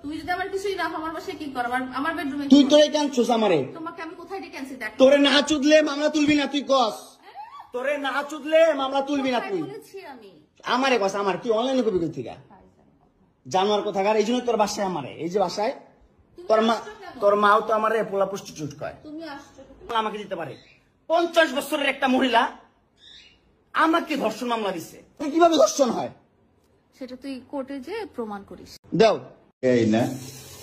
তুমি যদি আমার কিছুই না আমার বাসায় কি কর, আমার বেডরুমে তুই তোরে কাঁদছস আমারে। তোমাকে আমি কোথায় ডেকে আনছি দেখ। তোরে না চুদলে মামলা তুলবি না তুই কস। তোরে না চুদলে মামলা তুলবি না তুই। বলেছি আমি আমারে কস আমার কি অনলাইনে কবি কই থেকে জানোয়ার কোথাকার। এই জন্য তোর বাসায় আমারে, এই যে বাসায় তোর মাও তো আমারে পোলা প্রস্টিটিউট কয়। তুমি আসছো আমাকে দিতে পারে 50 বছরের একটা মহিলা আমাকে ধর্ষণ মামলা দিছে। কিভাবে ধর্ষণ হয় সেটা তুই কোর্টে যে প্রমাণ করিস। দাও এই না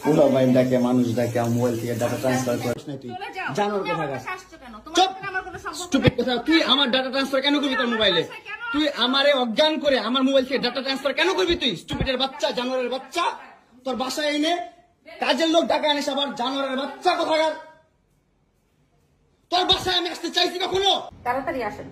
পুরো বাইম ডাকে মানুষ ডাকে মোবাইল থেকে ডাটা ট্রান্সফার করিস না তুই জানোয়ার কোথাকার। চুপ স্টুপিড কথা। তুই আমার ডাটা ট্রান্সফার কেন করবি তোর মোবাইলে? তুই আমারে অজ্ঞান করে আমার মোবাইল থেকে ডাটা ট্রান্সফার কেন করবি তুই? স্টুপিডের বাচ্চা, জানোয়ারের বাচ্চা। তোর বাসায় এনে কাজের লোক ডাকা আনিস আবার, জানোয়ারের বাচ্চা কোথাকার। তোর বাসায় আমি আসতে চাইছি কখনো? তাড়াতাড়ি আসেন।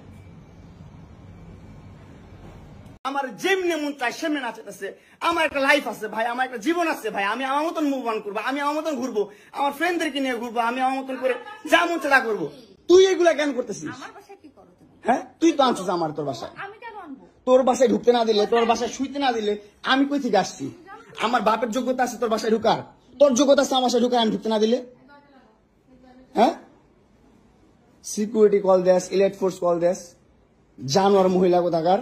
আমার যেমনি মন চাই সেমনি নাচতেছে। আমার একটা লাইফ আছে ভাই, আমার একটা জীবন আছে ভাই। আমি আমার মতন মুভ অন করবো, আমি আমার মতন ঘুরবো, আমার ফ্রেন্ডদেরকে নিয়ে ঘুরবো, আমি আমার মতন করে যা মন চাই তা করবো। তুই এগুলা কেন করতেছিস? আমার বাসায় কি করো তুমি? হ্যাঁ তুই তো আনছিস আমার তোর বাসায়। আমি কেন আনবো? তোর বাসায় ঢুকতে না দিলে, তোর বাসায় শুইতে না দিলে আমি কই থেকে আসছি? আমার বাপের যোগ্যতা আছে তোর বাসায় ঢুকার? তোর যোগ্যতা আছে আমার বাসায় ঢুকার আমি ঢুকতে না দিলে? হ্যাঁ সিকিউরিটি কল দেস, ইলেট ফোর্স কল দেস, জানোয়ার মহিলা কোথাকার।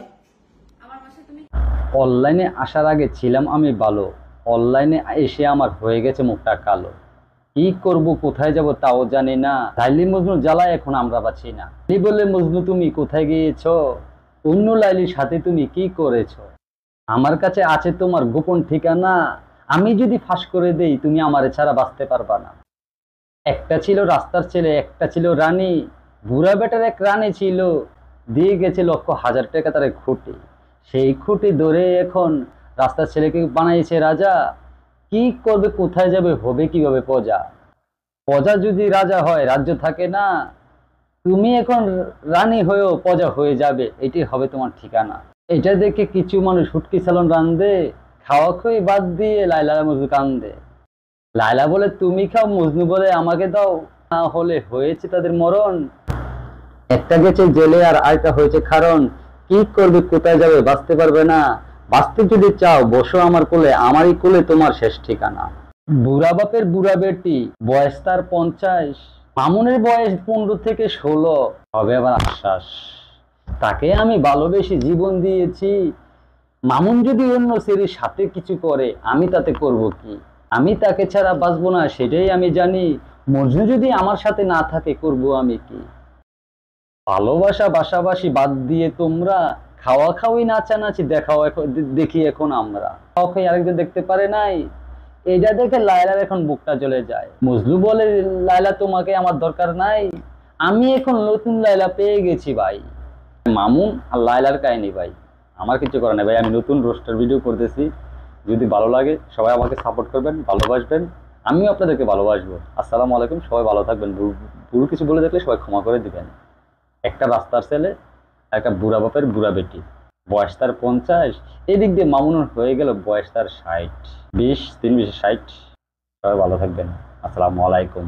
অনলাইনে আসার আগে ছিলাম আমি ভালো, অনলাইনে এসে আমার হয়ে গেছে মুখটা কালো। কি করব কোথায় যাব তাও জানি না। লাইলি মজনু জ্বালায় এখন আমরা বাঁচি না। কি বলে মজনু তুমি কোথায় গিয়েছো? অন্য লাইলির সাথে তুমি কি করেছো? আমার কাছে আছে তোমার গোপন ঠিকানা। আমি যদি ফাঁস করে দেই তুমি আমারে ছাড়া বাঁচতে পারবা না। একটা ছিল রাস্তার ছেলে, একটা ছিল রানী। বুড়া বেটার এক রানী ছিল, দিয়ে গেছে লক্ষ হাজার টাকা তার খুঁটি। সেই খুঁটি ধরে এখন রাস্তার ছেলেকে বানাইছে রাজা। কি করবে, কোথায় যাবে, হবে কিভাবে প্রজা? প্রজা যদি রাজা হয় রাজ্য থাকে না। তুমি এখন রানী হয়েও প্রজা হয়ে যাবে, এটি হবে তোমার ঠিকানা। এটা দেখে কিছু মানুষ হুটকি সালন রান্ধে, খাওয়া খুঁই বাদ দিয়ে লাইলা মজনু কান্দে। লাইলা বলে তুমি খাও, মজনু বলে আমাকে দাও, না হলে হয়েছে তাদের মরণ। একটা গেছে জেলে আর আরেকটা হয়েছে কারণ। কি করবে, কোথায় যাবে, বাঁচতে পারবে না। বাঁচতে যদি চাও বসো আমার কোলে, আমারই কোলে তোমার শেষ ঠিকানা। বুড়া বাপের বুড়া বেটি, বয়স তার 50, মামুনের বয়স 15 থেকে 16, হবে আবার আশ্বাস। তাকে আমি ভালোবেসে জীবন দিয়েছি। মামুন যদি অন্য ছেলের সাথে কিছু করে আমি তাতে করব কি? আমি তাকে ছাড়া বাঁচবো না সেটাই আমি জানি। মজনু যদি আমার সাথে না থাকে করব আমি কি? ভালোবাসা বাসাবাসি বাদ দিয়ে তোমরা খাওয়া খাওয়াই নাচানাচি দেখাও দেখি এখন আমরা। খাওয়া খাই আরেকজন দেখতে পারে নাই, এটা দেখে লায়লার এখন বুকটা জ্বলে যায়। মজনু বলে লায়লা তোমাকে আমার দরকার নাই, আমি এখন নতুন লায়লা পেয়ে গেছি ভাই। মামুন আর লায়লার কাহিনী ভাই, আমার কিছু করে না ভাই। আমি নতুন রোস্টার ভিডিও করতেছি, যদি ভালো লাগে সবাই আমাকে সাপোর্ট করবেন, ভালোবাসবেন, আমিও আপনাদেরকে ভালোবাসবো। আসসালামু আলাইকুম, সবাই ভালো থাকবেন। ভুল কিছু বলে থাকলে সবাই ক্ষমা করে দিবেন। একটা রাস্তার ছেলে, একটা বুড়া বাপের বুড়া বেটি, বয়স তার 50, এদিক দিয়ে মামুনের হয়ে গেল বয়স তার 60, 20 3 20 60। সবাই ভালো থাকবেন। আসসালামু আলাইকুম।